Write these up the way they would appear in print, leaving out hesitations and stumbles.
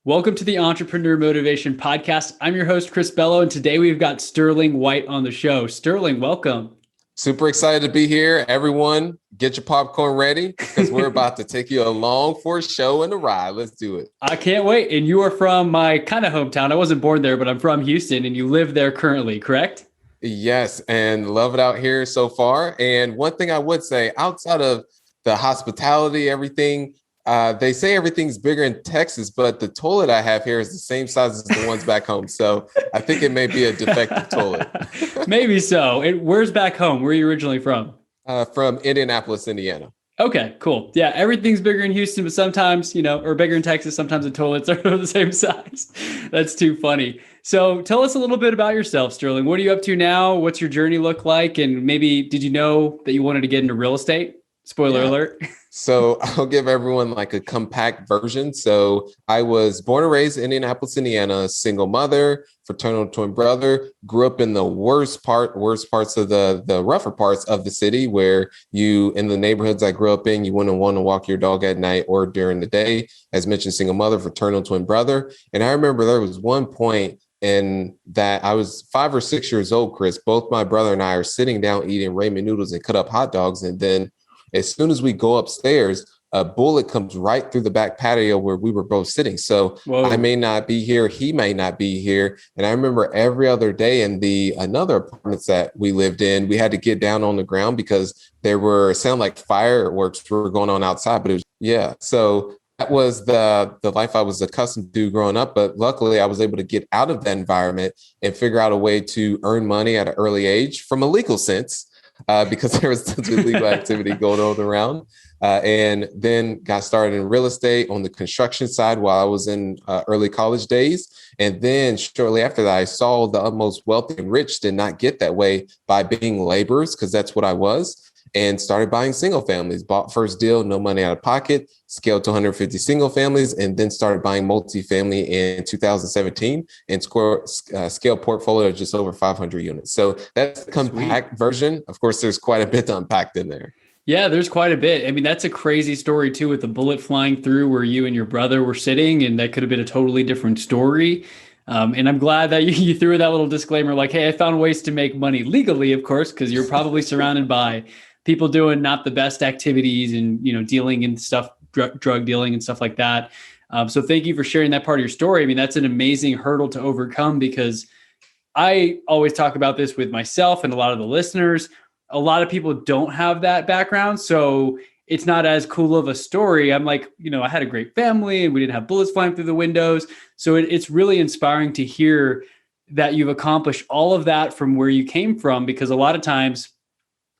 Welcome to the Entrepreneur Motivation Podcast. I'm your host, Chris Bello, and today we've got Sterling White on the show. Sterling, welcome. Super excited to be here. Everyone, get your popcorn ready because we're about to take you along for a show and a ride. Let's do it. I can't wait. And you are from my kind of hometown. I wasn't born there, but I'm from Houston, and you live there currently, correct? Yes, and love it out here so far. And one thing I would say, outside of the hospitality, everything, they say everything's bigger in Texas, but the toilet I have here is the same size as the ones back home. So I think it may be a defective toilet. Maybe so. Where's back home? Where are you originally from? From Indianapolis, Indiana. Okay, cool. Yeah, everything's bigger in Houston, but sometimes, or bigger in Texas, sometimes the toilets are the same size. That's too funny. So tell us a little bit about yourself, Sterling. What are you up to now? What's your journey look like? And maybe did you know that you wanted to get into real estate? Spoiler alert. So I'll give everyone like a compact version. So I was born and raised in Indianapolis, Indiana, single mother, fraternal twin brother, grew up in the worst parts of the rougher parts of the city where in the neighborhoods I grew up in, you wouldn't want to walk your dog at night or during the day. As mentioned, single mother, fraternal twin brother. And I remember there was one point in that I was 5 or 6 years old, Chris. Both my brother and I are sitting down eating ramen noodles and cut up hot dogs. And then as soon as we go upstairs, a bullet comes right through the back patio where we were both sitting. So Whoa. I may not be here. He may not be here. And I remember every other day in another apartments that we lived in, we had to get down on the ground because it sounded like fireworks were going on outside. But so that was the life I was accustomed to growing up. But luckily, I was able to get out of that environment and figure out a way to earn money at an early age from a legal sense. Because there was tons of illegal activity going on around, and then got started in real estate on the construction side while I was in early college days. And then shortly after that, I saw the utmost wealthy and rich did not get that way by being laborers, because that's what I was, and started buying single families, bought first deal, no money out of pocket, scaled to 150 single families, and then started buying multifamily in 2017 and scale portfolio of just over 500 units. So that's the compact version. Of course, there's quite a bit to unpack in there. Yeah, there's quite a bit. I mean, that's a crazy story too, with the bullet flying through where you and your brother were sitting, and that could have been a totally different story. And I'm glad that you threw that little disclaimer, like, hey, I found ways to make money legally, of course, because you're probably surrounded by people doing not the best activities and, dealing in stuff, drug dealing and stuff like that. So thank you for sharing that part of your story. I mean, that's an amazing hurdle to overcome, because I always talk about this with myself and a lot of the listeners. A lot of people don't have that background, so it's not as cool of a story. I'm like, I had a great family and we didn't have bullets flying through the windows. So it's really inspiring to hear that you've accomplished all of that from where you came from, because a lot of times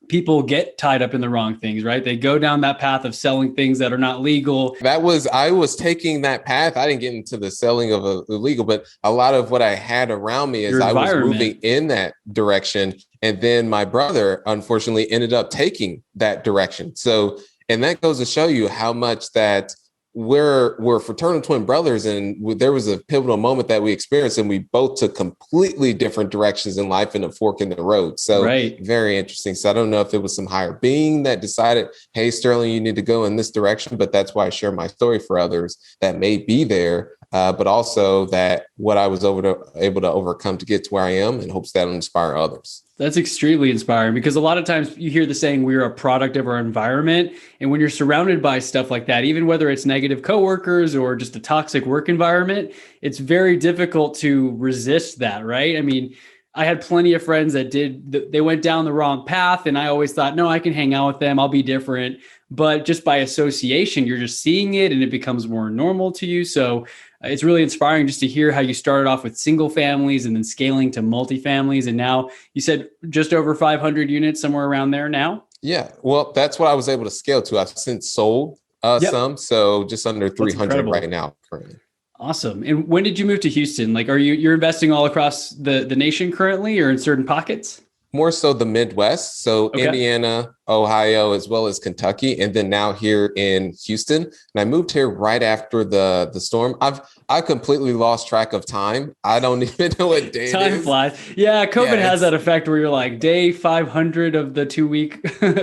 people get tied up in the wrong things, right? They go down that path of selling things that are not legal. I was taking that path. I didn't get into the selling of illegal, but a lot of what I had around me is I was moving in that direction. And then my brother, unfortunately, ended up taking that direction. So, and that goes to show you how much that we're fraternal twin brothers, and there was a pivotal moment that we experienced, and we both took completely different directions in life and a fork in the road. So Very interesting. So I don't know if it was some higher being that decided, hey, Sterling, you need to go in this direction, but that's why I share my story for others that may be there, but also that what I was able to overcome to get to where I am, in hopes that'll inspire others. That's extremely inspiring, because a lot of times you hear the saying, we're a product of our environment. And when you're surrounded by stuff like that, even whether it's negative coworkers or just a toxic work environment, it's very difficult to resist that, right? I mean, I had plenty of friends that they went down the wrong path, and I always thought, no, I can hang out with them, I'll be different. But just by association, you're just seeing it and it becomes more normal to you. So it's really inspiring just to hear how you started off with single families and then scaling to multifamilies. And now you said just over 500 units, somewhere around there now. Yeah, well, that's what I was able to scale to. I've since sold some, so just under 300 right now currently. Awesome. And when did you move to Houston? Like, you're investing all across the nation currently, or in certain pockets? More so the Midwest. So Indiana, Ohio, as well as Kentucky, and then now here in Houston. And I moved here right after the storm. I completely lost track of time. I don't even know what day time flies. Yeah, COVID has that effect where you're like day 500 of the 2-week.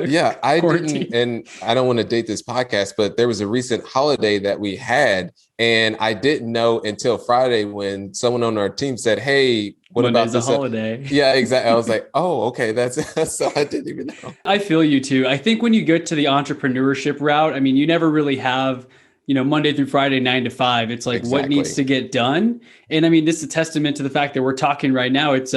Yeah, I didn't, and I don't want to date this podcast, but there was a recent holiday that we had, And I didn't know until Friday when someone on our team said, "Hey, what about Monday's a this?" holiday. Yeah, exactly. I was like, "Oh, okay, that's so I didn't even know." I feel you too. I think when you get to the entrepreneurship route, I mean, you never really have, Monday through Friday, 9 to 5. It's like what needs Exactly. to get done. And I mean, this is a testament to the fact that we're talking right now. It's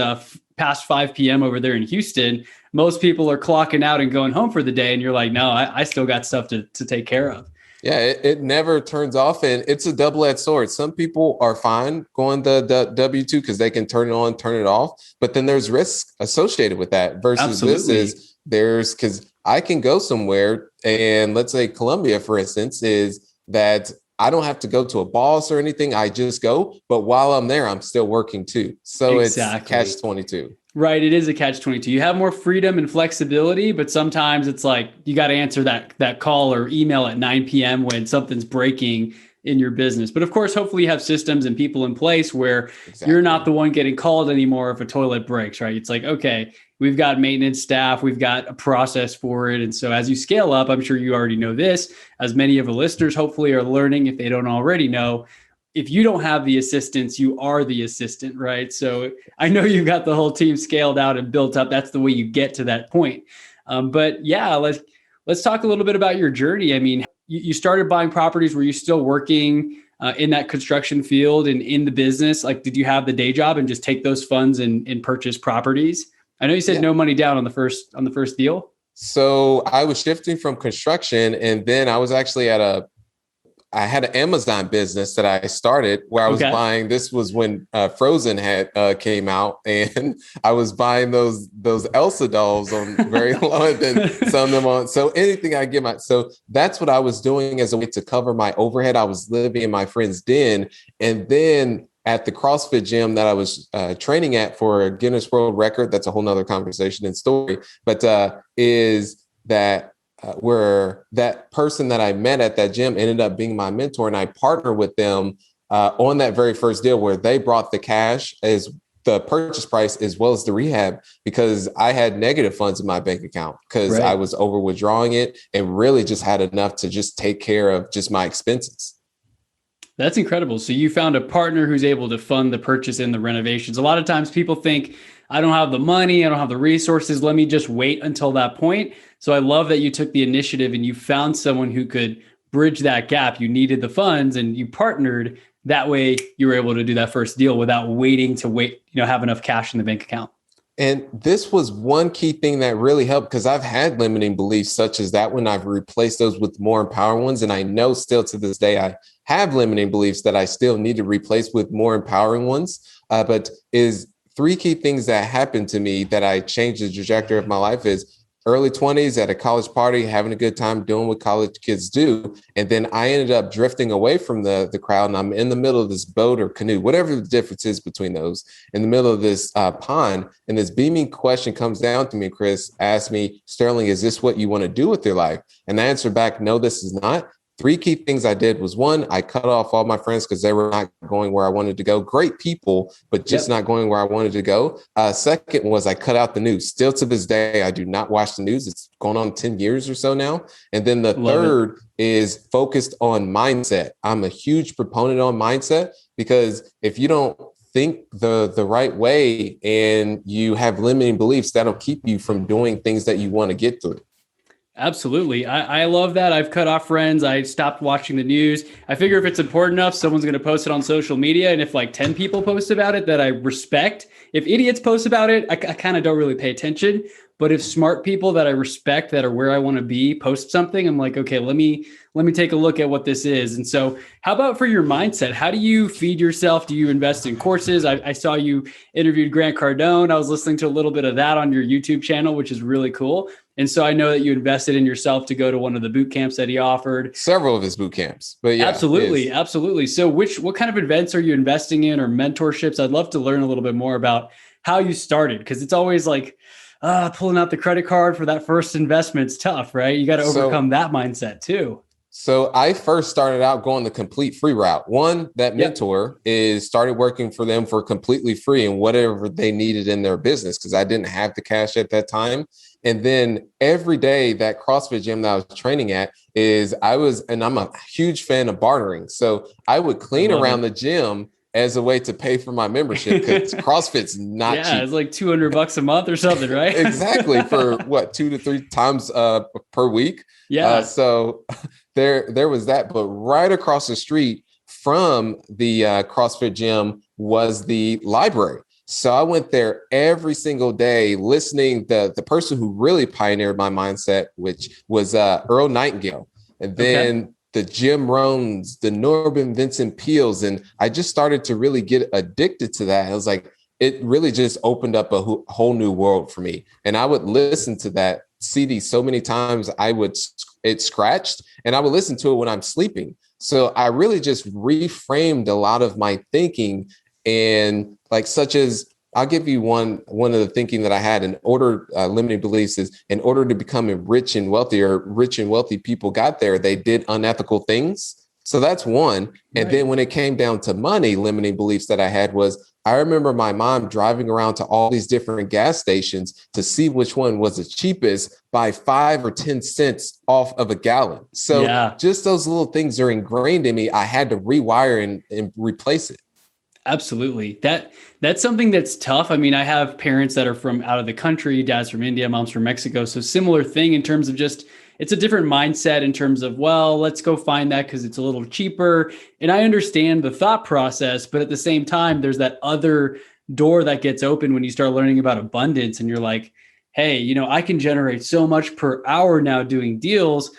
past 5 p.m. over there in Houston. Most people are clocking out and going home for the day. And you're like, no, I still got stuff to take care of. Yeah, it never turns off, and it's a double-edged sword. Some people are fine going the W-2 because they can turn it on, turn it off, but then there's risk associated with that. Versus this Absolutely. is there's because I can go somewhere, and let's say Colombia, for instance, is that I don't have to go to a boss or anything. I just go, but while I'm there, I'm still working too. So it's Exactly. catch 22. Right. It is a catch 22. You have more freedom and flexibility, but sometimes it's like you got to answer that call or email at 9 p.m. when something's breaking in your business. But of course, hopefully you have systems and people in place where you're not Exactly. the one getting called anymore if a toilet breaks, right? It's like, okay, we've got maintenance staff, we've got a process for it. And so as you scale up, I'm sure you already know this, as many of the listeners hopefully are learning if they don't already know. If you don't have the assistants, you are the assistant, right? So I know you've got the whole team scaled out and built up. That's the way you get to that point. But yeah, let's talk a little bit about your journey. I mean, you started buying properties. Were you still working in that construction field and in the business? Like, did you have the day job and just take those funds and purchase properties? I know you said Yeah. no money down on the first deal. So I was shifting from construction, and then I was actually I had an Amazon business that I started where I was Okay. buying. This was when Frozen had came out, and I was buying those Elsa dolls on very low, and then selling them on. So anything I get so that's what I was doing as a way to cover my overhead. I was living in my friend's den, and then at the CrossFit gym that I was training at for a Guinness World Record. That's a whole nother conversation and story. But is that where that person that I met at that gym ended up being my mentor, and I partnered with them on that very first deal where they brought the cash as the purchase price as well as the rehab because I had negative funds in my bank account because I Right. was over withdrawing it and really just had enough to just take care of just my expenses. That's incredible. So you found a partner who's able to fund the purchase and the renovations. A lot of times people think, I don't have the money, I don't have the resources. Let me just wait until that point. So I love that you took the initiative and you found someone who could bridge that gap. You needed the funds and you partnered. That way you were able to do that first deal without waiting to have enough cash in the bank account. And this was one key thing that really helped because I've had limiting beliefs such as that when I've replaced those with more empowering ones. And I know still to this day, I have limiting beliefs that I still need to replace with more empowering ones. But is three key things that happened to me that I changed the trajectory of my life is early 20s at a college party, having a good time doing what college kids do. And then I ended up drifting away from the crowd and I'm in the middle of this boat or canoe, whatever the difference is between those, in the middle of this pond. And this beaming question comes down to me, Chris, asked me, Sterling, is this what you want to do with your life? And I answered back, no, this is not. Three key things I did was one, I cut off all my friends because they were not going where I wanted to go. Great people, but just Yep. not going where I wanted to go. Second was I cut out the news. Still to this day, I do not watch the news. It's going on 10 years or so now. And then the Love it. third is focused on mindset. I'm a huge proponent on mindset because if you don't think the right way and you have limiting beliefs, that'll keep you from doing things that you want to get through. Absolutely. I love that. I've cut off friends. I stopped watching the news. I figure if it's important enough, someone's going to post it on social media. And if like 10 people post about it that I respect, if idiots post about it, I kind of don't really pay attention. But if smart people that I respect that are where I want to be post something, I'm like, okay, let me take a look at what this is. And so how about for your mindset? How do you feed yourself? Do you invest in courses? I saw you interviewed Grant Cardone. I was listening to a little bit of that on your YouTube channel, which is really cool. And so I know that you invested in yourself to go to one of the boot camps that he offered. Several of his boot camps, but yeah, Absolutely, absolutely. So what kind of events are you investing in or mentorships? I'd love to learn a little bit more about how you started because it's always like pulling out the credit card for that first investment's tough, right? You got to so overcome that mindset too. So I first started out going the complete free route. One, that Yep. mentor is started working for them for completely free and whatever they needed in their business because I didn't have the cash at that time. And then every day that CrossFit gym that I was training at and I'm a huge fan of bartering. So I would I clean love around it. the gym as a way to pay for my membership because CrossFit's not Yeah, cheap. it's like $200 a month or something, right? Exactly, for what, 2 to 3 times per week. Yeah. So there was that. But right across the street from the CrossFit gym was the library. So I went there every single day listening. The person who really pioneered my mindset, which was Earl Nightingale, and Okay. then the Jim Rohns, the Norman Vincent Peales. And I just started to really get addicted to that. I was like, it really just opened up a whole new world for me. And I would listen to that CD so many times. It scratched, and I would listen to it when I'm sleeping. So I really just reframed a lot of my thinking, and like, such as, I'll give you one of the thinking that I had in order, limiting beliefs is, in order to become rich and wealthy, or rich and wealthy people got there, they did unethical things. So that's one. And Right. then when it came down to money, limiting beliefs that I had was, I remember my mom driving around to all these different gas stations to see which one was the cheapest by 5 or 10 cents off of a gallon. So Yeah. just those little things are ingrained in me. I had to rewire and replace it. Absolutely. That's something that's tough. I mean, I have parents that are from out of the country, dad's from India, mom's from Mexico. So similar thing in terms of just it's a different mindset in terms of, well, let's go find that because it's a little cheaper. And I understand the thought process, but at the same time, there's that other door that gets open when you start learning about abundance and you're like, hey, I can generate so much per hour now doing deals.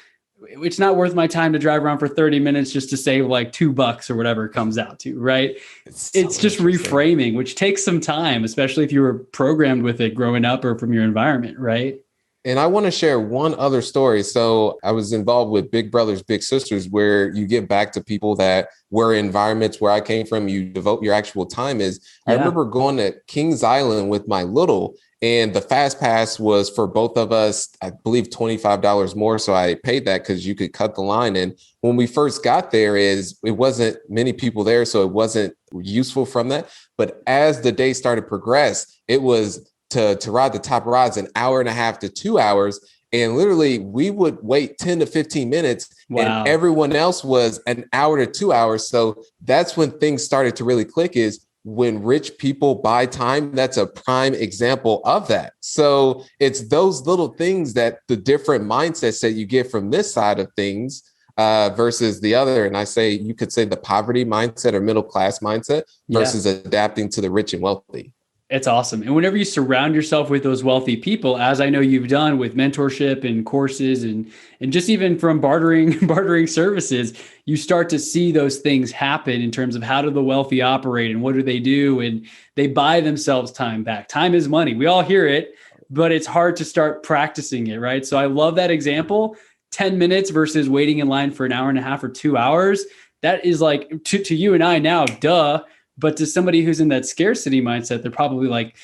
It's not worth my time to drive around for 30 minutes just to save like $2 or whatever it comes out to, right? It's It's so just interesting. reframing, which takes some time, especially if you were programmed with it growing up or from your environment, right? And I want to share one other story. So I was involved with Big Brothers, Big Sisters, where you give back to people that were environments where I came from, you devote your actual time is. I Yeah. remember going to Kings Island with my little, and the fast pass was for both of us, I believe $25 more. So I paid that because you could cut the line. And when we first got there, it wasn't many people there, so it wasn't useful from that. But as the day started to progress, it was to ride the top rides an hour and a half to 2 hours. And literally we would wait 10 to 15 minutes and Wow. everyone else was an hour to 2 hours. So that's when things started to really click, is when rich people buy time. That's a prime example of that. So it's those little things, that the different mindsets that you get from this side of things versus the other. And you could say the poverty mindset or middle class mindset Yeah. versus adapting to the rich and wealthy. It's awesome. And whenever you surround yourself with those wealthy people, as I know you've done with mentorship and courses and just even from bartering bartering services, you start to see those things happen in terms of how do the wealthy operate and what do they do? And they buy themselves time back. Time is money. We all hear it, but it's hard to start practicing it, right? So I love that example. 10 minutes versus waiting in line for an hour and a half or 2 hours. That is like to you and I now, duh. But to somebody who's in that scarcity mindset, they're probably like,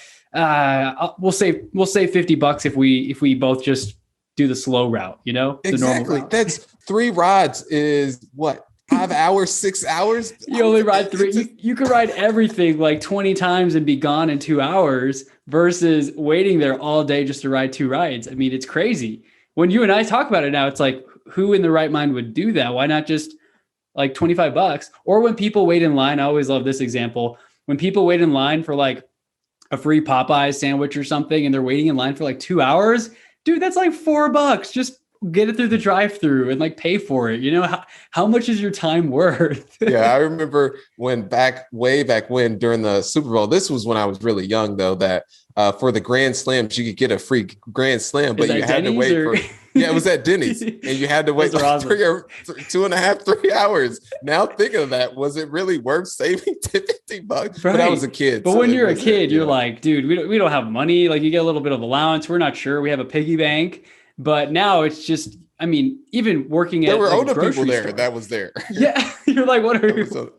we'll save $50 if we both just do the slow route, the normal Exactly. route. That's 3 rides is what, 5 hours, 6 hours? You only ride three. You could ride everything like 20 times and be gone in 2 hours versus waiting there all day just to ride two rides. I mean, it's crazy. When you and I talk about it now, it's like, who in the right mind would do that? Why not just like $25? Or when people wait in line, I always love this example. When people wait in line for like a free Popeyes sandwich or something, and they're waiting in line for like 2 hours, dude, that's like $4. Just get it through the drive-through and like pay for it. How much is your time worth? Yeah, I remember way back when during the Super Bowl, this was when I was really young though, that for the Grand Slams, you could get a free Grand Slam, Is but you that had to Denny's wait or? yeah, it was at Denny's, and you had to wait Those are like awesome. 2.5, 3 hours. Now thinking of that, was it really worth saving $50? But I was Right. a kid, But so when it you're a wasn't, kid, you're like, dude, we don't have money. Like you get a little bit of allowance. We're not sure. We have a piggy bank. But now it's just, I mean, even working there at were like a older people grocery there store. that was there. Yeah. You're like, what are That was you?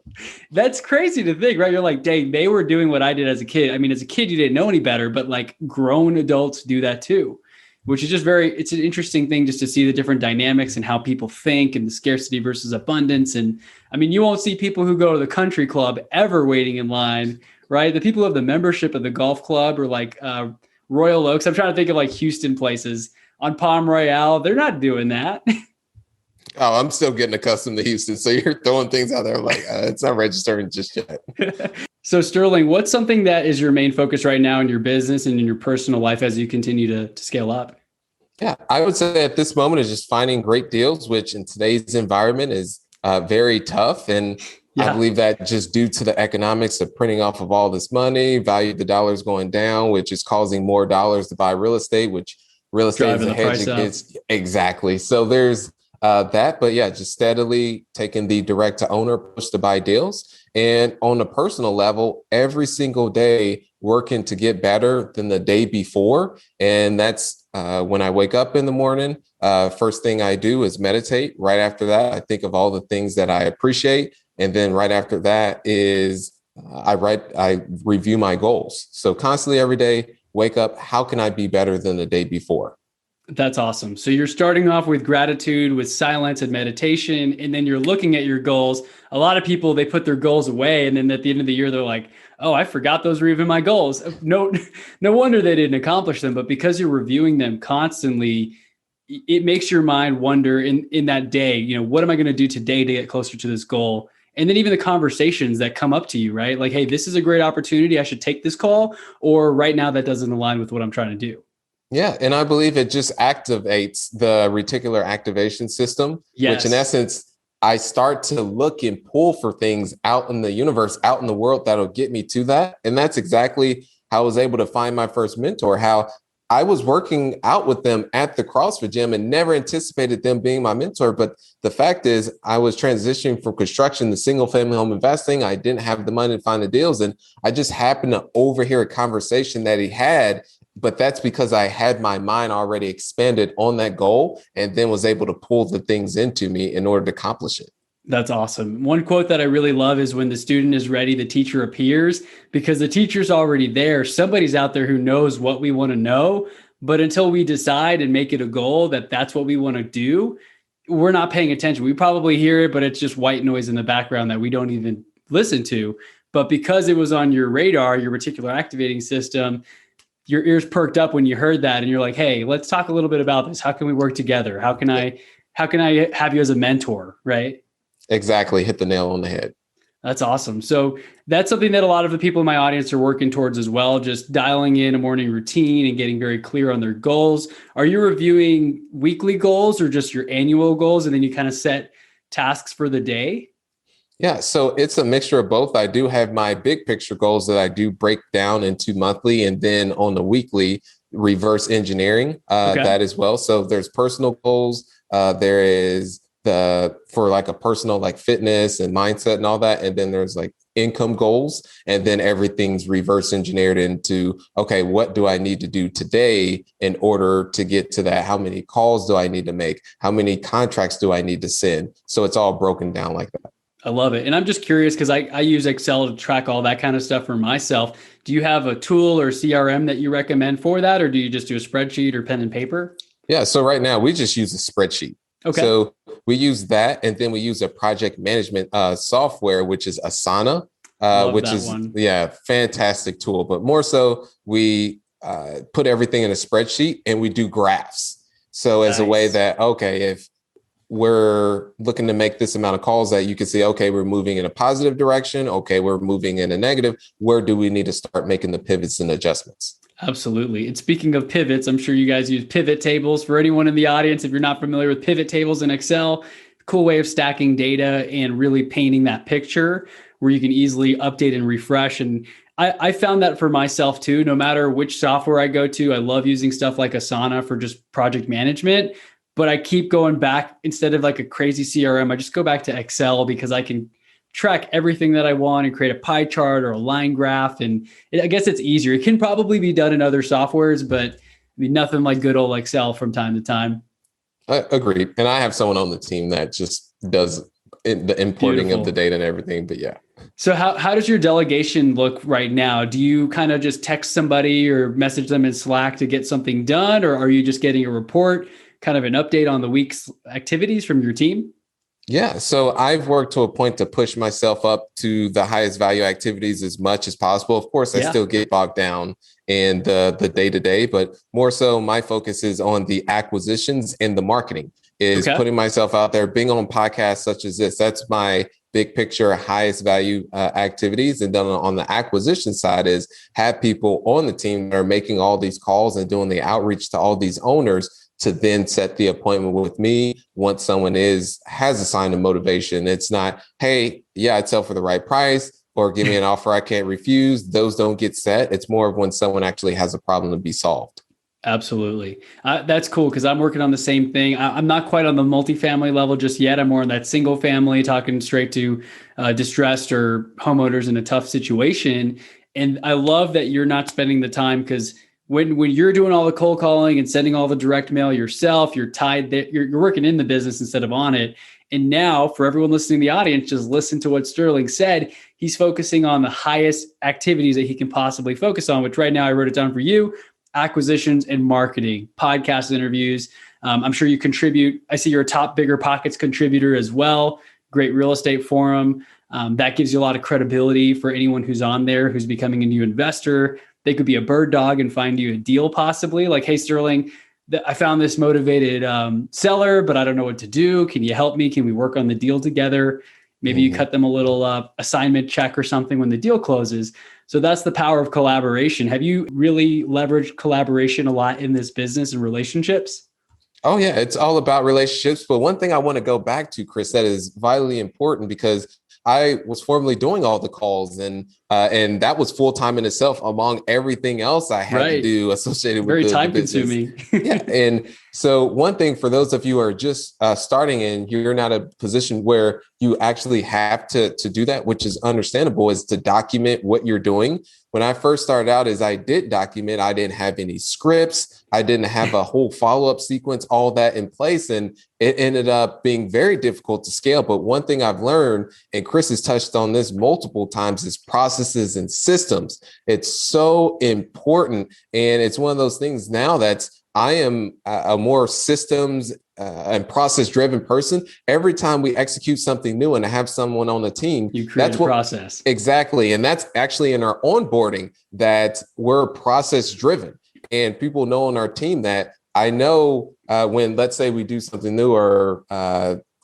That's crazy to think, right? You're like, dang, they were doing what I did as a kid. I mean, as a kid, you didn't know any better, but like grown adults do that too. which is just it's an interesting thing just to see the different dynamics and how people think and the scarcity versus abundance. And I mean, you won't see people who go to the country club ever waiting in line, right? The people who have the membership of the golf club or like Royal Oaks. I'm trying to think of like Houston places on Palm Royale. They're not doing that. Oh, I'm still getting accustomed to Houston. So you're throwing things out there like it's not registering just yet. So Sterling, what's something that is your main focus right now in your business and in your personal life as you continue to scale up? Yeah, I would say at this moment is just finding great deals, which in today's environment is very tough. And I believe that just due to the economics of printing off of all this money, value of the dollar is going down, which is causing more dollars to buy real estate, which real estate is a hedge against. Exactly. So there's that, but yeah, just steadily taking the direct to owner approach to buy deals. And on a personal level, every single day working to get better than the day before. And that's when I wake up in the morning, first thing I do is meditate. Right after that, I think of all the things that I appreciate. And then right after that is I review my goals. So constantly every day, wake up, how can I be better than the day before? That's awesome. So you're starting off with gratitude, with silence and meditation, and then you're looking at your goals. A lot of people, they put their goals away, and then at the end of the year, they're like, oh, I forgot those were even my goals. No wonder they didn't accomplish them. But because you're reviewing them constantly, it makes your mind wonder in that day, you know, what am I going to do today to get closer to this goal? And then even the conversations that come up to you, right? Like, hey, this is a great opportunity. I should take this call. Or right now, that doesn't align with what I'm trying to do. Yeah. And I believe it just activates the reticular activation system, which in essence, I start to look and pull for things out in the universe, out in the world that'll get me to that. And that's exactly how I was able to find my first mentor, how I was working out with them at the CrossFit gym and never anticipated them being my mentor. But the fact is, I was transitioning from construction to single family home investing. I didn't have the money to find the deals. And I just happened to overhear a conversation that he had. But that's because I had my mind already expanded on that goal and then was able to pull the things into me in order to accomplish it. That's awesome. One quote that I really love is when the student is ready, the teacher appears, because the teacher's already there. Somebody's out there who knows what we want to know. But until we decide and make it a goal that that's what we want to do, we're not paying attention. We probably hear it, but it's just white noise in the background that we don't even listen to. But because it was on your radar, your reticular activating system, your ears perked up when you heard that and you're like, hey, let's talk a little bit about this. How can we work together? How can I have you as a mentor? Right. Exactly. Hit the nail on the head. That's awesome. So that's something that a lot of the people in my audience are working towards as well. Just dialing in a morning routine and getting very clear on their goals. Are you reviewing weekly goals or just your annual goals? And then you kind of set tasks for the day? Yeah, so it's a mixture of both. I do have my big picture goals that I do break down into monthly, and then on the weekly, reverse engineering that as well. So there's personal goals. There is for like a personal like fitness and mindset and all that. And then there's like income goals. And then everything's reverse engineered into, okay, what do I need to do today in order to get to that? How many calls do I need to make? How many contracts do I need to send? So it's all broken down like that. I love it. And I'm just curious because I use Excel to track all that kind of stuff for myself. Do you have a tool or CRM that you recommend for that? Or do you just do a spreadsheet or pen and paper? Yeah. So right now we just use a spreadsheet. Okay. So we use that. And then we use a project management software, which is Asana, which is, fantastic tool. But more so we put everything in a spreadsheet and we do graphs. So as a way that, okay, if we're looking to make this amount of calls that you can see, okay, we're moving in a positive direction. Okay, we're moving in a negative. Where do we need to start making the pivots and adjustments? Absolutely. And speaking of pivots, I'm sure you guys use pivot tables. For anyone in the audience, if you're not familiar with pivot tables in Excel, cool way of stacking data and really painting that picture where you can easily update and refresh. And I found that for myself too, no matter which software I go to, I love using stuff like Asana for just project management. But I keep going back instead of like a crazy CRM. I just go back to Excel because I can track everything that I want and create a pie chart or a line graph. And I guess it's easier. It can probably be done in other softwares, but I mean, nothing like good old Excel from time to time. I agree. And I have someone on the team that just does the importing of the data and everything. But yeah. So how does your delegation look right now? Do you kind of just text somebody or message them in Slack to get something done, or are you just getting a report, kind of an update on the week's activities from your team? Yeah, so I've worked to a point to push myself up to the highest value activities as much as possible. Of course, I Yeah. still get bogged down in the day to day, but more so, my focus is on the acquisitions and the marketing. Is Okay. putting myself out there, being on podcasts such as this. That's my big picture, highest value activities. And then on the acquisition side is have people on the team that are making all these calls and doing the outreach to all these owners to then set the appointment with me once someone has a sign of motivation. It's not, hey, yeah, I'd sell for the right price or give me an offer I can't refuse. Those don't get set. It's more of when someone actually has a problem to be solved. Absolutely. That's cool because I'm working on the same thing. I'm not quite on the multifamily level just yet. I'm more on that single family, talking straight to distressed or homeowners in a tough situation. And I love that you're not spending the time because when you're doing all the cold calling and sending all the direct mail yourself, you're tied there, you're working in the business instead of on it. And now for everyone listening in the audience, just listen to what Sterling said. He's focusing on the highest activities that he can possibly focus on, which right now I wrote it down for you: acquisitions and marketing, podcast interviews. I'm sure you contribute. I see you're a top Bigger Pockets contributor as well. Great real estate forum. That gives you a lot of credibility for anyone who's on there who's becoming a new investor. They could be a bird dog and find you a deal possibly. Like, hey, Sterling, I found this motivated seller, but I don't know what to do. Can you help me? Can we work on the deal together? Maybe you cut them a little assignment check or something when the deal closes. So that's the power of collaboration. Have you really leveraged collaboration a lot in this business and relationships? Oh, yeah, it's all about relationships. But one thing I want to go back to, Chris, that is vitally important because I was formerly doing all the calls and that was full time in itself among everything else I had to Right. do associated with Very the time business. consuming. Yeah. And so one thing for those of you who are just starting and you're not a position where you actually have to do that, which is understandable, is to document what you're doing. When I first started out, is I did document. I didn't have any scripts. I didn't have a whole follow-up sequence, all that in place. And it ended up being very difficult to scale. But one thing I've learned, and Chris has touched on this multiple times, is processes and systems. It's so important. And it's one of those things now that's I am a more systems and process driven person. Every time we execute something new and I have someone on the team, You create a process. Exactly. And that's actually in our onboarding that we're process driven. And people know on our team that I know when, let's say we do something new or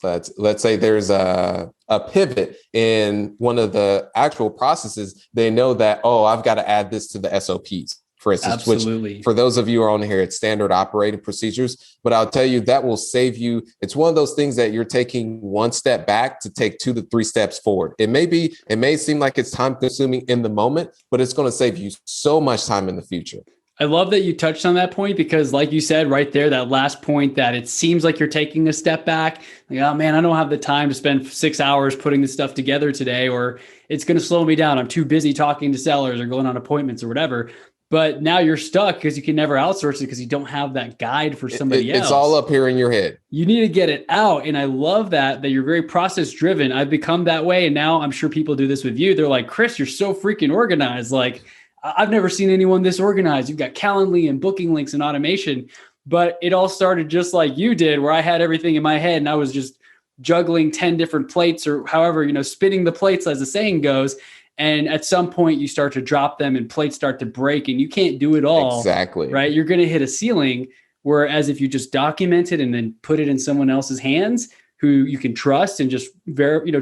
let's say there's a pivot in one of the actual processes, they know that, oh, I've got to add this to the SOPs. For instance, Absolutely. which for those of you who are on here, it's standard operating procedures. But I'll tell you that will save you. It's one of those things that you're taking one step back to take 2 to 3 steps forward. It may seem like it's time consuming in the moment, but it's going to save you so much time in the future. I love that you touched on that point because, like you said right there, that last point that it seems like you're taking a step back. Like, oh man, I don't have the time to spend 6 hours putting this stuff together today, or it's going to slow me down. I'm too busy talking to sellers or going on appointments or whatever. But now you're stuck because you can never outsource it because you don't have that guide for somebody else. It's all up here in your head. You need to get it out. And I love that you're very process driven. I've become that way. And now I'm sure people do this with you. They're like, Chris, you're so freaking organized. Like, I've never seen anyone this organized. You've got Calendly and booking links and automation, but it all started just like you did, where I had everything in my head and I was just juggling 10 different plates or however, spinning the plates as the saying goes. And at some point you start to drop them and plates start to break and you can't do it all. Exactly. Right. You're going to hit a ceiling. Whereas if you just document it and then put it in someone else's hands who you can trust and just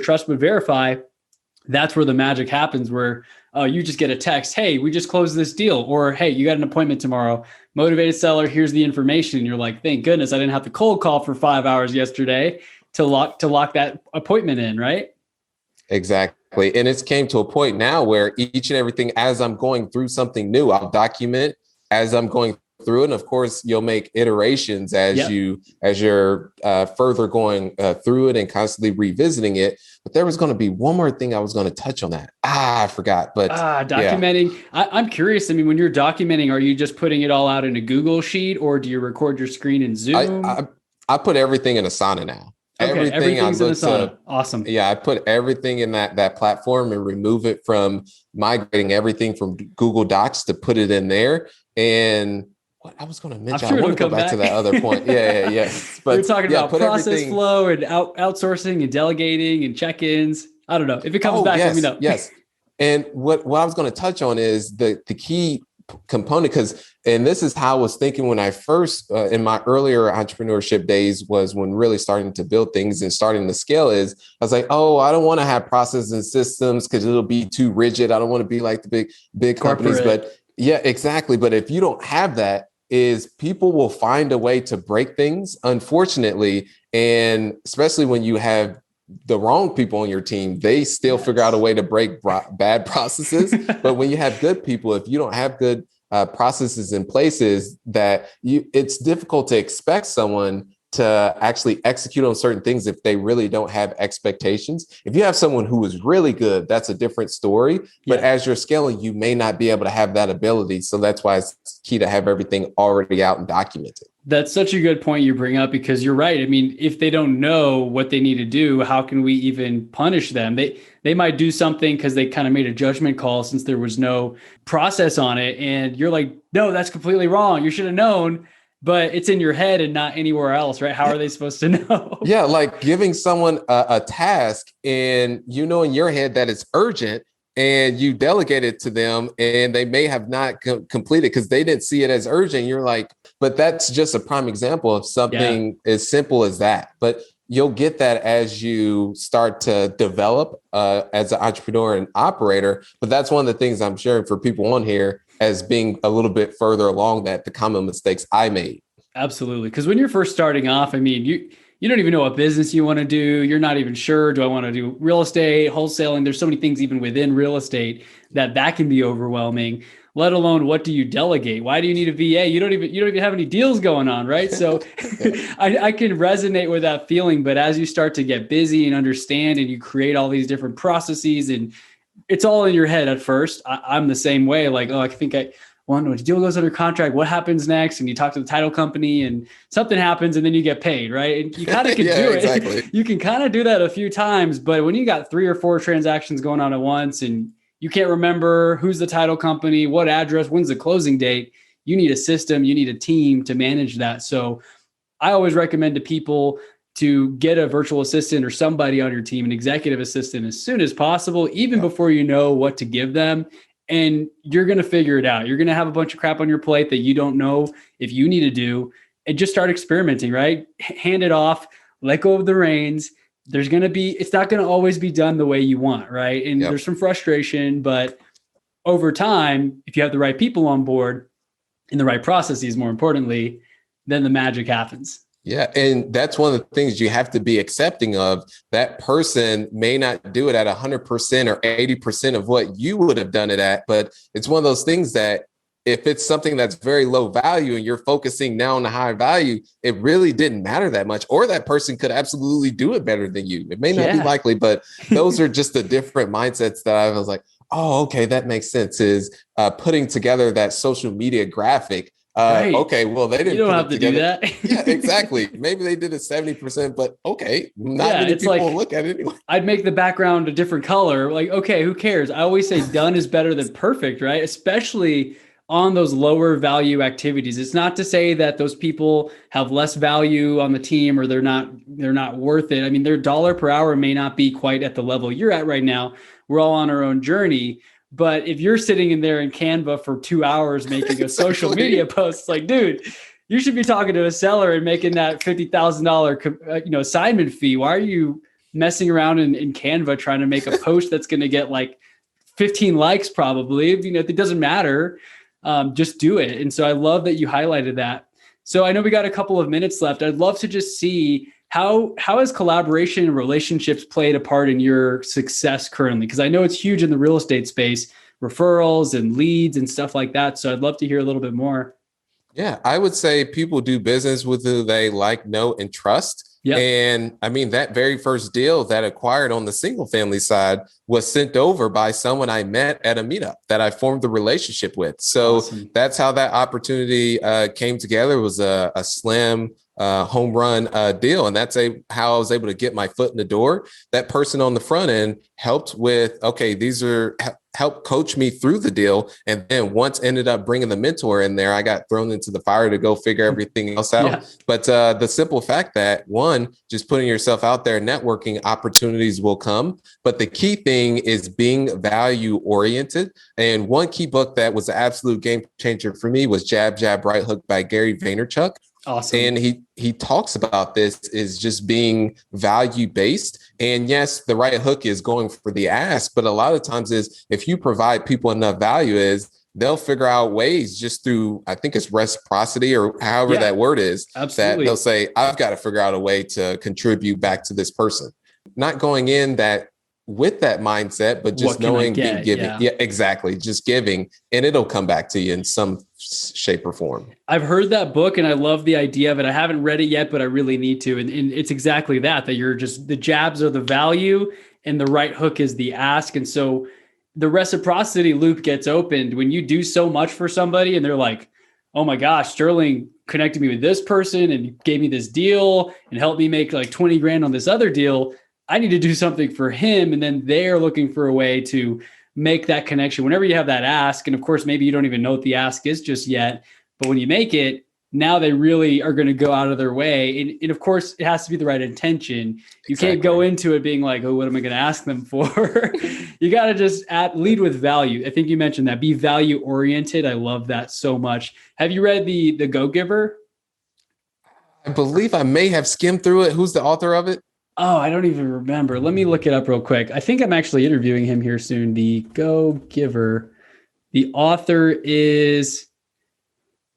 trust but verify, that's where the magic happens, where you just get a text, hey, we just closed this deal, or hey, you got an appointment tomorrow. Motivated seller, here's the information. And you're like, thank goodness I didn't have to cold call for 5 hours yesterday to lock that appointment in, right? Exactly. And it's came to a point now where each and everything, as I'm going through something new, I'll document as I'm going through it. And of course, you'll make iterations as you're further going through it and constantly revisiting it. But there was going to be one more thing I was going to touch on that. I forgot. But documenting. Yeah. I'm curious. I mean, when you're documenting, are you just putting it all out in a Google sheet or do you record your screen in Zoom? I put everything in Asana now. Okay, everything. I everything's in look to, Asana. Awesome. yeah, I put everything in that platform and remove it from migrating everything from Google Docs to put it in there. And what I was going to I'm mention, I sure want it'll to go come back to back. that other point. Yes. We were But talking yeah, about put process everything. flow and outsourcing and delegating and check-ins. I don't know. If it comes Oh, back, let me yes, know. yes. And what I was going to touch on is the key component, because, and this is how I was thinking when I first, in my earlier entrepreneurship days, was when really starting to build things and starting to scale, is I was like, oh, I don't want to have processes and systems because it'll be too rigid. I don't want to be like the big companies. Corporate. But yeah, exactly. But if you don't have that, is people will find a way to break things, unfortunately. And especially when you have the wrong people on your team, they still figure out a Yes. way to break bad processes. But when you have good people, if you don't have good processes in places, that it's difficult to expect someone to actually execute on certain things if they really don't have expectations. If you have someone who is really good, that's a different story. But Yeah. as you're scaling, you may not be able to have that ability. So that's why it's key to have everything already out and documented. That's such a good point you bring up, because you're right. I mean, if they don't know what they need to do, how can we even punish them? They might do something because they kind of made a judgment call since there was no process on it. And you're like, no, that's completely wrong. You should have known, but it's in your head and not anywhere else, right? How are they supposed to know? Yeah, like giving someone a task and you know in your head that it's urgent, and you delegate it to them and they may have not completed because they didn't see it as urgent. You're like, but that's just a prime example of Yeah. something as simple as that. But you'll get that as you start to develop as an entrepreneur and operator. But that's one of the things I'm sharing for people on here as being a little bit further along, that the common mistakes I made. Absolutely. Because when you're first starting off, I mean, you don't even know what business you want to do. You're not even sure, do I want to do real estate, wholesaling? There's so many things even within real estate that can be overwhelming, let alone what do you delegate? Why do you need a VA? You don't even have any deals going on, right? So Yeah. I can resonate with that feeling. But as you start to get busy and understand and you create all these different processes, and it's all in your head at first. I'm the same way. Like, oh, I think when a deal goes under contract, what happens next? And you talk to the title company and something happens and then you get paid, right? And you kind of can Yeah, do exactly. it. You can kind of do that a few times, but when you got 3 or 4 transactions going on at once and you can't remember who's the title company, what address, when's the closing date, you need a system, you need a team to manage that. So I always recommend to people to get a virtual assistant or somebody on your team, an executive assistant, as soon as possible, even Yeah. before you know what to give them. And you're going to figure it out. You're going to have a bunch of crap on your plate that you don't know if you need to do, and just start experimenting, right? Hand it off, let go of the reins. It's not going to always be done the way you want, right? And Yep. there's some frustration, but over time, if you have the right people on board and the right processes, more importantly, then the magic happens. Yeah. And that's one of the things you have to be accepting of. That person may not do it at 100% or 80% of what you would have done it at. But it's one of those things that if it's something that's very low value and you're focusing now on the high value, it really didn't matter that much. Or that person could absolutely do it better than you. It may not be Yeah. likely, but those are just the different mindsets that I was like, oh, okay, that makes sense. Is putting together that social media graphic. Right. Okay, well, they You didn't don't put have it to do together. that. Yeah, exactly. Maybe they did it 70%, but okay, not Yeah, many it's people will like look at it anyway. I'd make the background a different color. Like, okay, who cares? I always say done is better than perfect, right? Especially on those lower value activities. It's not to say that those people have less value on the team or they're not worth it. I mean, their dollar per hour may not be quite at the level you're at right now. We're all on our own journey. But if you're sitting in there in Canva for 2 hours making a social media Exactly. post, like, dude, you should be talking to a seller and making that $50,000 assignment fee. Why are you messing around in Canva trying to make a post that's going to get like 15 likes probably? It doesn't matter. Just do it. And so I love that you highlighted that. So I know we got a couple of minutes left. I'd love to just see how has collaboration and relationships played a part in your success currently? Because I know it's huge in the real estate space, referrals and leads and stuff like that. So I'd love to hear a little bit more. Yeah, I would say people do business with who they like, know, and trust. Yep. And I mean, that very first deal that acquired on the single family side was sent over by someone I met at a meetup that I formed the relationship with. So Awesome. that's how that opportunity came together. It was a slim home run deal. And that's how I was able to get my foot in the door. That person on the front end helped with, okay, these are help coach me through the deal. And then once ended up bringing the mentor in there, I got thrown into the fire to go figure everything else out. Yeah. But the simple fact that one, just putting yourself out there, networking opportunities will come. But the key thing is being value oriented. And one key book that was an absolute game changer for me was Jab, Jab, Right Hook by Gary Vaynerchuk. Awesome. And he talks about this is just being value based. And yes, the right hook is going for the ask, but a lot of times is if you provide people enough value is they'll figure out ways just through, I think it's reciprocity or however that word is, absolutely. That they'll say, I've got to figure out a way to contribute back to this person. Not going in that with that mindset, but just knowing being giving. Yeah, exactly. Just giving, and it'll come back to you in some shape or form. I've heard that book and I love the idea of it. I haven't read it yet, but I really need to. And it's exactly that you're just, the jabs are the value and the right hook is the ask. And so the reciprocity loop gets opened when you do so much for somebody and they're like, oh my gosh, Sterling connected me with this person and gave me this deal and helped me make like 20 grand on this other deal. I need to do something for him. And then they're looking for a way to make that connection. Whenever you have that ask, and of course, maybe you don't even know what the ask is just yet, but when you make it, now they really are going to go out of their way. And of course, it has to be the right intention. You can't go into it being like, oh, what am I going to ask them for? You got to just lead with value. I think you mentioned that. Be value oriented. I love that so much. Have you read the Go Giver? I believe I may have skimmed through it. Who's the author of it? Oh, I don't even remember. Let me look it up real quick. I think I'm actually interviewing him here soon. The Go Giver. The author is,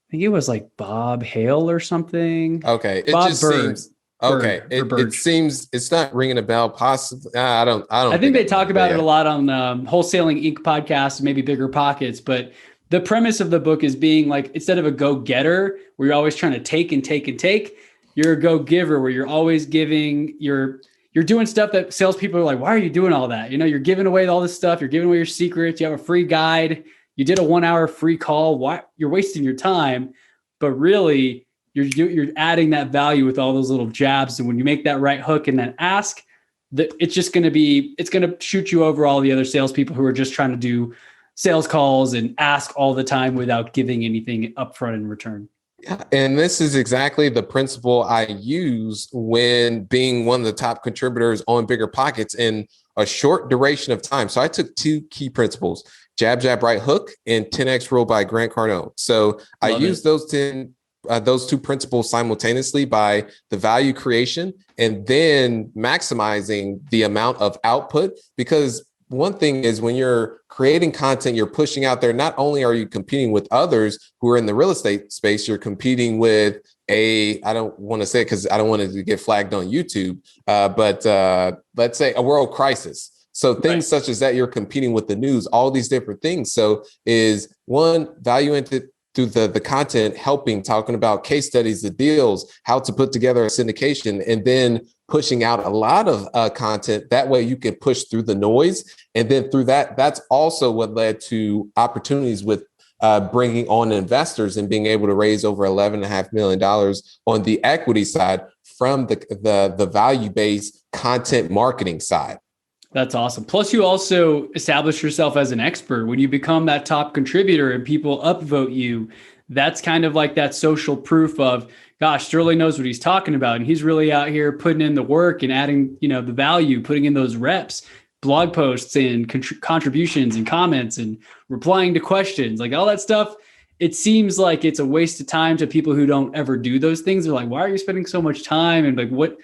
I think it was like Bob Hale or something. Okay. It just seems, okay. It seems it's not ringing a bell. Possibly. I don't. I think they talk about it a lot on Wholesaling Inc. podcast, maybe Bigger Pockets. But the premise of the book is being like, instead of a go-getter where you're always trying to take and take and take, you're a go-giver where you're always giving, you're doing stuff that salespeople are like, why are you doing all that? You know, you're giving away all this stuff. You're giving away your secrets. You have a free guide. You did a 1 hour free call. Why? You're wasting your time, but really you're adding that value with all those little jabs. And when you make that right hook and then ask, it's going to shoot you over all the other salespeople who are just trying to do sales calls and ask all the time without giving anything upfront in return. Yeah, and this is exactly the principle I use when being one of the top contributors on Bigger Pockets in a short duration of time. So I took two key principles, jab, jab, right hook, and 10X rule by Grant Cardone. So I use those two principles simultaneously by the value creation and then maximizing the amount of output, because one thing is when you're creating content, you're pushing out there, not only are you competing with others who are in the real estate space, you're competing with I don't want to say it because I don't want it to get flagged on YouTube, but let's say a world crisis. So things such as that, you're competing with the news, all these different things. So is one value into through the content, talking about case studies, the deals, how to put together a syndication, and then pushing out a lot of content. That way you can push through the noise. And then through that's also what led to opportunities with bringing on investors and being able to raise over $11.5 million on the equity side from the value-based content marketing side. That's awesome. Plus, you also establish yourself as an expert. When you become that top contributor and people upvote you, that's kind of like that social proof of, gosh, Sterling knows what he's talking about. And he's really out here putting in the work and adding, the value, putting in those reps, blog posts and contributions and comments and replying to questions, like all that stuff. It seems like it's a waste of time to people who don't ever do those things. They're like, why are you spending so much time? And like, what?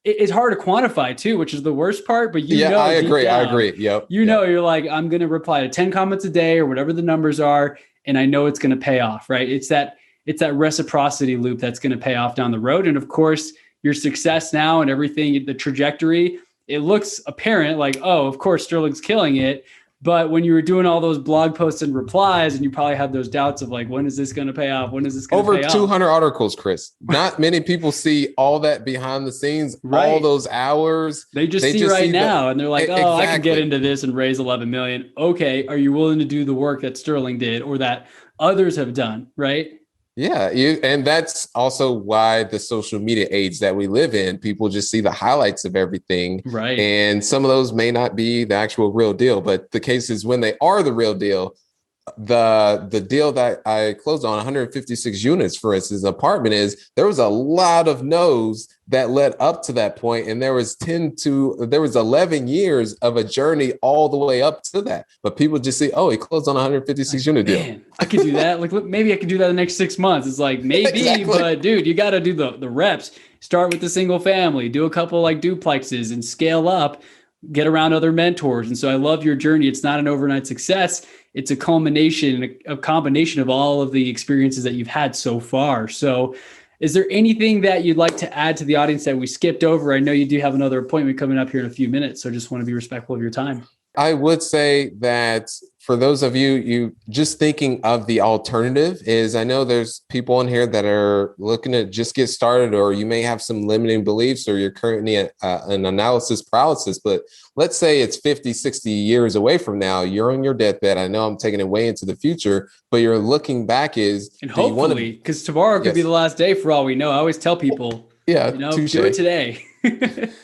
It's hard to quantify too, which is the worst part, but I agree. Yep. You're like, I'm going to reply to 10 comments a day or whatever the numbers are. And I know it's going to pay off, right? It's that reciprocity loop that's going to pay off down the road. And of course, your success now and everything, the trajectory, it looks apparent like, oh, of course, Sterling's killing it. But when you were doing all those blog posts and replies, and you probably had those doubts of like, when is this going to pay off? When is this going to pay off? Over 200 articles, Chris. Not many people see all that behind the scenes, all those hours. They just see right now, and they're like, oh, exactly. I can get into this and raise 11 million. Okay, are you willing to do the work that Sterling did or that others have done, right? Yeah, and that's also why the social media age that we live in, people just see the highlights of everything. Right. And some of those may not be the actual real deal, but the cases when they are the real deal, the deal that I closed on 156 units, for instance, apartment is there was a lot of no's that led up to that point, and there was 11 years of a journey all the way up to that. But people just see, oh, he closed on a 156 Like, unit deal. man, I could do that. Like, look, maybe I could do that the next 6 months. It's like, maybe, Exactly. but dude, you got to do the reps. Start with the single family, do a couple like duplexes and scale up, get around other mentors. And so I love your journey. It's not an overnight success. It's a culmination, a combination of all of the experiences that you've had so far. So is there anything that you'd like to add to the audience that we skipped over? I know you do have another appointment coming up here in a few minutes, so I just want to be respectful of your time. I would say that for those of you just thinking of the alternative is I know there's people in here that are looking to just get started, or you may have some limiting beliefs, or you're currently an analysis paralysis. But let's say it's 50, 60 years away from now, you're on your deathbed. I know I'm taking it way into the future, but you're looking back is, And do you want hopefully, to, because tomorrow could be yes, the last day for all we know. I always tell people, yeah, touche. do it today.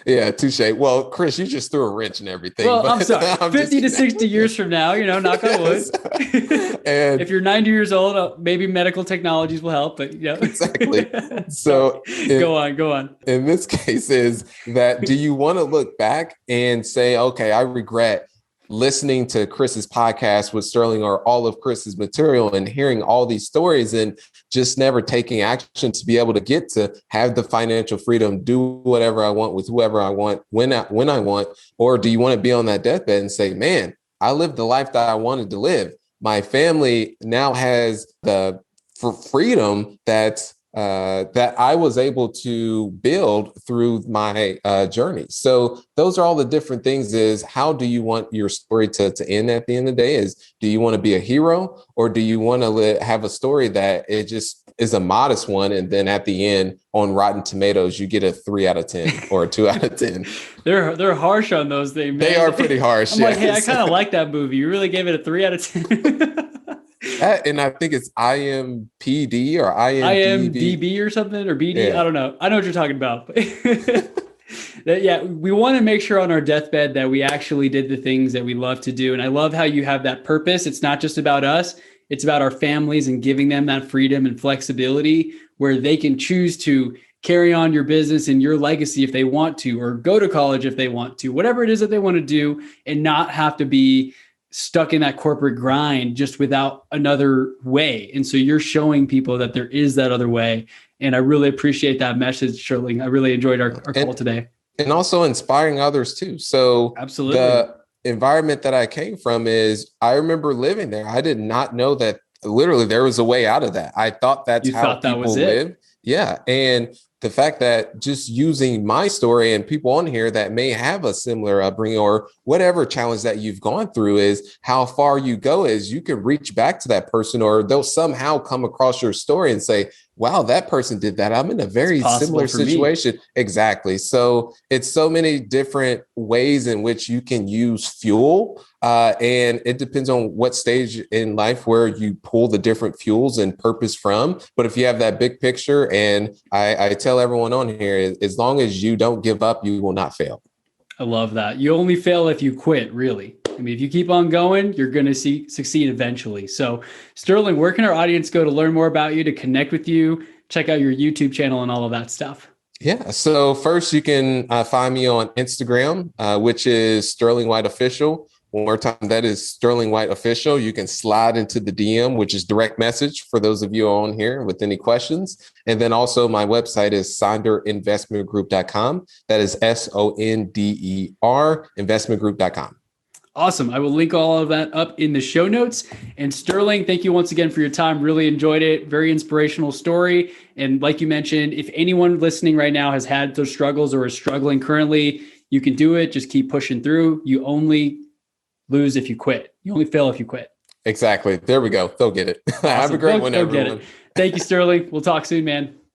Yeah, touche. Well, Chris, you just threw a wrench in everything, Well, I'm but sorry, I'm just 50 to kidding. 60 years from now, knock on wood. Yes. And If you're 90 years old, maybe medical technologies will help, but exactly. Sorry. So Go on. in this case is that do you want to look back and say, okay, I regret listening to Chris's podcast with Sterling or all of Chris's material and hearing all these stories and just never taking action to be able to get to have the financial freedom, do whatever I want with whoever I want, when I want? Or do you want to be on that deathbed and say, man, I lived the life that I wanted to live. My family now has the freedom that I was able to build through my journey. So those are all the different things. Is how do you want your story to end at the end of the day? Is do you want to be a hero, or do you want to have a story that it just is a modest one, and then at the end on Rotten Tomatoes you get a 3 out of 10 or a 2 out of 10? They're harsh on those things, man. They are pretty harsh. I'm like, hey, I kind of like that movie. You really gave it a 3 out of 10. And I think it's IMPD or IMDb. IMDb or something, or BD. Yeah. I don't know. I know what you're talking about. Yeah, we want to make sure on our deathbed that we actually did the things that we love to do. And I love how you have that purpose. It's not just about us. It's about our families and giving them that freedom and flexibility where they can choose to carry on your business and your legacy if they want to, or go to college if they want to, whatever it is that they want to do, and not have to be stuck in that corporate grind just without another way. And so you're showing people that there is that other way. And I really appreciate that message, Sterling. I really enjoyed our call today. And also inspiring others too. So Absolutely. the environment that I came from is I remember living there. I did not know that literally there was a way out of that. I thought that's how people live. Yeah. And the fact that just using my story and people on here that may have a similar upbringing or whatever challenge that you've gone through is how far you go is you can reach back to that person, or they'll somehow come across your story and say, wow, that person did that. I'm in a very similar situation. Exactly. So it's so many different ways in which you can use fuel. And it depends on what stage in life where you pull the different fuels and purpose from. But if you have that big picture, and I tell everyone on here, as long as you don't give up, you will not fail. I love that. You only fail if you quit, really. I mean, if you keep on going, you're going to succeed eventually. So, Sterling, where can our audience go to learn more about you, to connect with you, check out your YouTube channel and all of that stuff? Yeah. So first you can find me on Instagram, which is Sterling White Official. One more time, that is Sterling White Official. You can slide into the DM, which is direct message for those of you on here with any questions. And then also my website is sonderinvestmentgroup.com. That is SONDER investmentgroup.com. Awesome. I will link all of that up in the show notes. And Sterling, thank you once again for your time. Really enjoyed it. Very inspirational story. And like you mentioned, if anyone listening right now has had those struggles or is struggling currently, you can do it. Just keep pushing through. You only lose if you quit. You only fail if you quit. Exactly. There we go. They'll get it. Awesome. Have a great one, everyone. Thank you, Sterling. We'll talk soon, man.